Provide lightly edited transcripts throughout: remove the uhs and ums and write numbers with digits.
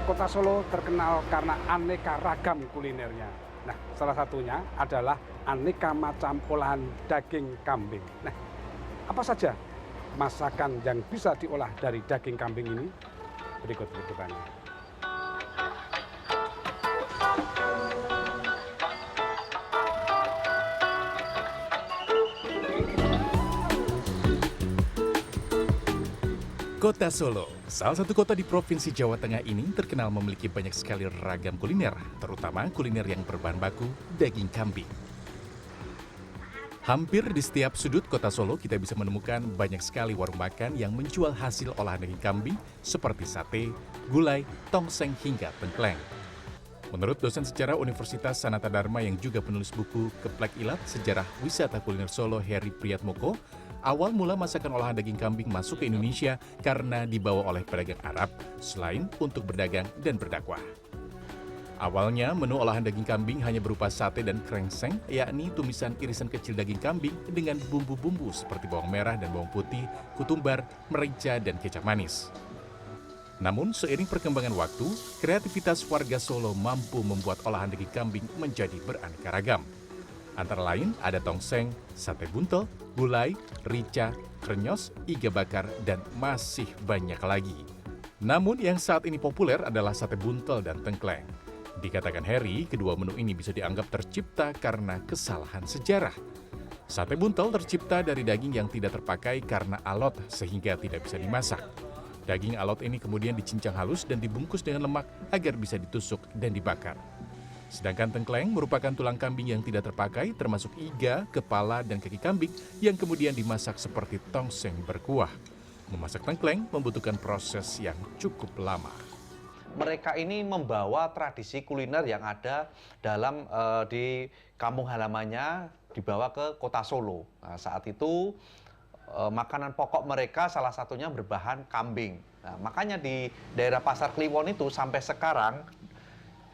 Kota Solo terkenal karena aneka ragam kulinernya. Nah, salah satunya adalah aneka macam olahan daging kambing. Nah, apa saja masakan yang bisa diolah dari daging kambing ini? Berikut liputannya. Kota Solo, salah satu kota di Provinsi Jawa Tengah ini terkenal memiliki banyak sekali ragam kuliner, terutama kuliner yang berbahan baku daging kambing. Hampir di setiap sudut kota Solo kita bisa menemukan banyak sekali warung makan yang menjual hasil olahan daging kambing seperti sate, gulai, tongseng hingga tengkleng. Menurut dosen sejarah Universitas Sanata Dharma yang juga penulis buku Keplek Ilat Sejarah Wisata Kuliner Solo Heri Priyatmoko, awal mula masakan olahan daging kambing masuk ke Indonesia karena dibawa oleh pedagang Arab selain untuk berdagang dan berdakwah. Awalnya menu olahan daging kambing hanya berupa sate dan krengseng, yakni tumisan irisan kecil daging kambing dengan bumbu-bumbu seperti bawang merah dan bawang putih, ketumbar, merica, dan kecap manis. Namun seiring perkembangan waktu, kreativitas warga Solo mampu membuat olahan daging kambing menjadi beraneka ragam. Antara lain ada tongseng, sate buntel, gulai, rica, krenyos, iga bakar, dan masih banyak lagi. Namun yang saat ini populer adalah sate buntel dan tengkleng. Dikatakan Heri, kedua menu ini bisa dianggap tercipta karena kesalahan sejarah. Sate buntel tercipta dari daging yang tidak terpakai karena alot sehingga tidak bisa dimasak. Daging alot ini kemudian dicincang halus dan dibungkus dengan lemak agar bisa ditusuk dan dibakar. Sedangkan tengkleng merupakan tulang kambing yang tidak terpakai termasuk iga, kepala, dan kaki kambing yang kemudian dimasak seperti tongseng berkuah. Memasak tengkleng membutuhkan proses yang cukup lama. Mereka ini membawa tradisi kuliner yang ada dalam di kampung halamannya dibawa ke kota Solo. Nah, saat itu makanan pokok mereka salah satunya berbahan kambing. Nah, makanya di daerah Pasar Kliwon itu sampai sekarang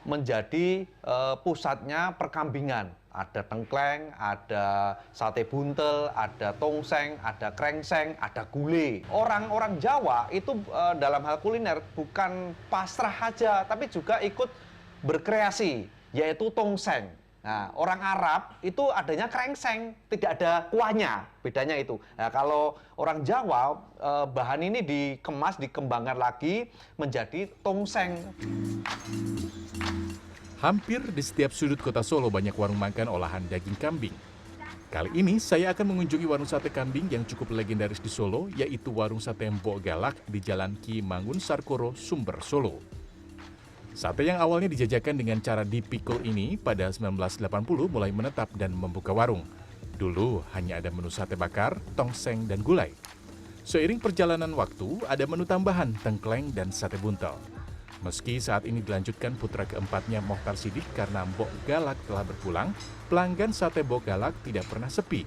menjadi pusatnya perkambingan. Ada tengkleng, ada sate buntel, ada tongseng, ada krengseng, ada gulai. Orang-orang Jawa itu dalam hal kuliner bukan pasrah aja, tapi juga ikut berkreasi, yaitu tongseng. Nah, orang Arab itu adanya krengseng, tidak ada kuahnya, bedanya itu. Nah, kalau orang Jawa, bahan ini dikemas, dikembangkan lagi menjadi tongseng. Hampir di setiap sudut kota Solo banyak warung makan olahan daging kambing. Kali ini saya akan mengunjungi warung sate kambing yang cukup legendaris di Solo, yaitu warung sate Mbok Galak di Jalan Ki Mangun Sarkoro, Sumber, Solo. Sate yang awalnya dijajakan dengan cara dipikul ini pada 1980 mulai menetap dan membuka warung. Dulu hanya ada menu sate bakar, tongseng, dan gulai. Seiring perjalanan waktu, ada menu tambahan tengkleng dan sate buntel. Meski saat ini dilanjutkan putra keempatnya Mohtar Sidik karena Mbok Galak telah berpulang, pelanggan sate Mbok Galak tidak pernah sepi.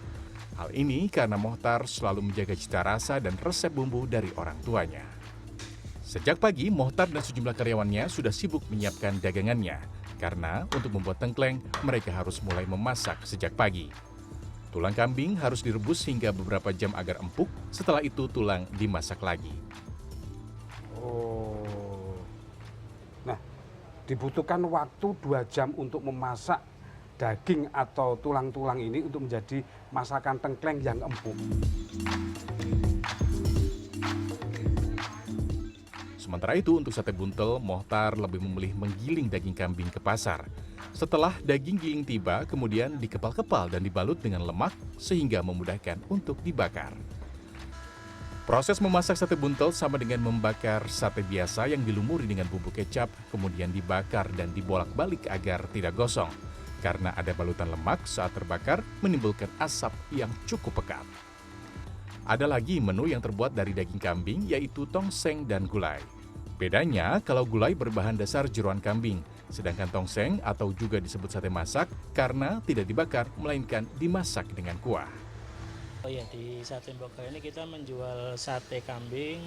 Hal ini karena Mohtar selalu menjaga cita rasa dan resep bumbu dari orang tuanya. Sejak pagi, Mohtar dan sejumlah karyawannya sudah sibuk menyiapkan dagangannya. Karena untuk membuat tengkleng, mereka harus mulai memasak sejak pagi. Tulang kambing harus direbus hingga beberapa jam agar empuk, setelah itu tulang dimasak lagi. Oh. Nah, dibutuhkan waktu 2 jam untuk memasak daging atau tulang-tulang ini untuk menjadi masakan tengkleng yang empuk. Sementara itu untuk sate buntel, Mohtar lebih memilih menggiling daging kambing ke pasar. Setelah daging giling tiba, kemudian dikepal-kepal dan dibalut dengan lemak sehingga memudahkan untuk dibakar. Proses memasak sate buntel sama dengan membakar sate biasa yang dilumuri dengan bumbu kecap, kemudian dibakar dan dibolak-balik agar tidak gosong. Karena ada balutan lemak saat terbakar menimbulkan asap yang cukup pekat. Ada lagi menu yang terbuat dari daging kambing yaitu tongseng dan gulai. Bedanya kalau gulai berbahan dasar jeroan kambing, sedangkan tongseng atau juga disebut sate masak karena tidak dibakar melainkan dimasak dengan kuah. Oh ya, di Sate Mbok Galak ini kita menjual sate kambing,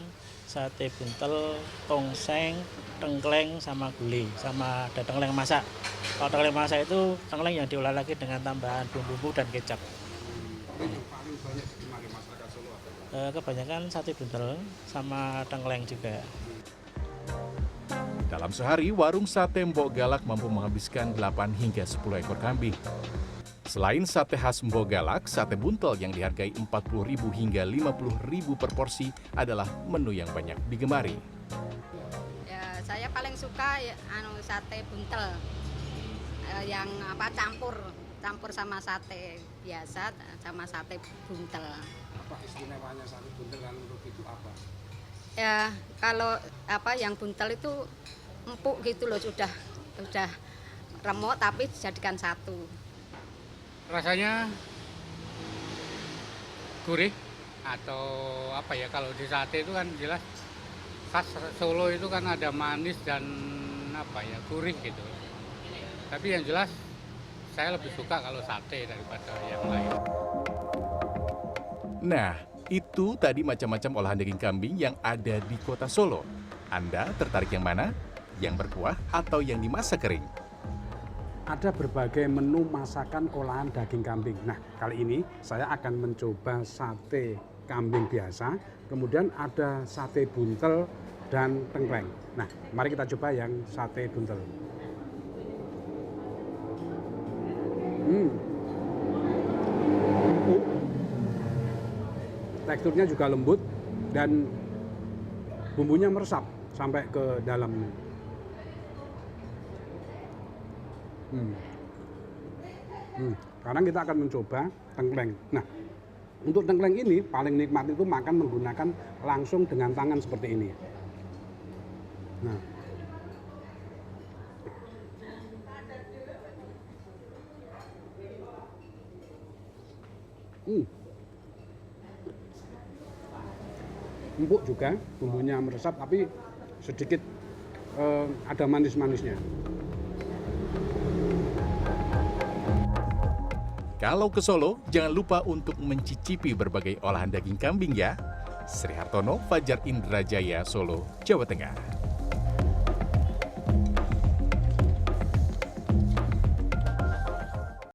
sate buntel, tongseng, tengkleng, sama gulai, sama ada tengkleng masak. Kalau tengkleng masak itu tengkleng yang diolah lagi dengan tambahan bumbu dan kecap. Ini paling banyak digemari masyarakat Solo apa? Kebanyakan sate buntel sama tengkleng juga. Dalam sehari, warung sate Mbok Galak mampu menghabiskan 8 hingga 10 ekor kambing. Selain sate khas Mbok Galak, sate buntel yang dihargai Rp40.000 hingga Rp50.000 per porsi adalah menu yang banyak digemari. Ya, saya paling suka ya, sate buntel yang campur sama sate biasa sama sate buntel. Apa istimewanya sate buntel dan lembut itu apa? Ya, kalau yang buntel itu empuk gitu loh, sudah remuk tapi dijadikan satu. Rasanya gurih atau apa ya, kalau di sate itu kan jelas khas Solo itu kan ada manis dan gurih gitu. Tapi yang jelas saya lebih suka kalau sate daripada yang lain. Nah, itu tadi macam-macam olahan daging kambing yang ada di kota Solo. Anda tertarik yang mana? Yang berkuah atau yang dimasak kering? Ada berbagai menu masakan olahan daging kambing. Nah, kali ini saya akan mencoba sate kambing biasa, kemudian ada sate buntel dan tengkleng. Nah, mari kita coba yang sate buntel. Empuk. Teksturnya juga lembut dan bumbunya meresap sampai ke dalam. Sekarang kita akan mencoba tengkleng. Nah, untuk tengkleng ini paling nikmat itu makan menggunakan langsung dengan tangan seperti ini. Nah, empuk juga, bumbunya meresap tapi sedikit ada manis-manisnya. Kalau ke Solo, jangan lupa untuk mencicipi berbagai olahan daging kambing ya. Sri Hartono, Fajar Indrajaya, Solo, Jawa Tengah.